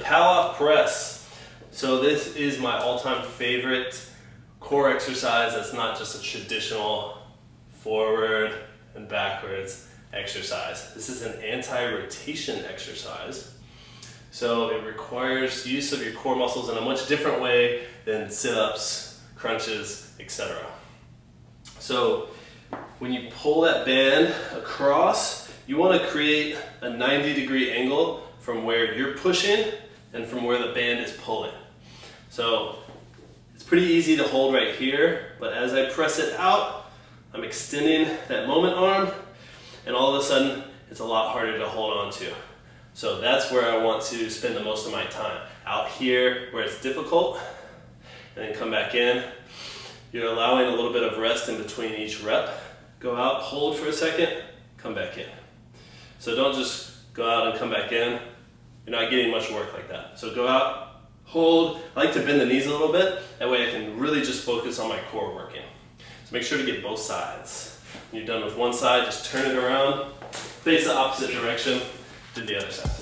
Pallof press. So this is my all-time favorite core exercise that's not just a traditional forward and backwards exercise. This is an anti-rotation exercise. So it requires use of your core muscles in a much different way than sit-ups, crunches, etc. So when you pull that band across, you want to create a 90-degree angle from where you're pushing and from where the band is pulling. So it's pretty easy to hold right here, but as I press it out, I'm extending that moment arm, and all of a sudden it's a lot harder to hold on to. So that's where I want to spend the most of my time. Out here where it's difficult, and then come back in. You're allowing a little bit of rest in between each rep. Go out, hold for a second, come back in. So don't just go out and come back in. You're not getting much work like that. So go out, hold. I like to bend the knees a little bit. That way I can really just focus on my core working. So make sure to get both sides. When you're done with one side, just turn it around, face the opposite direction to the other side.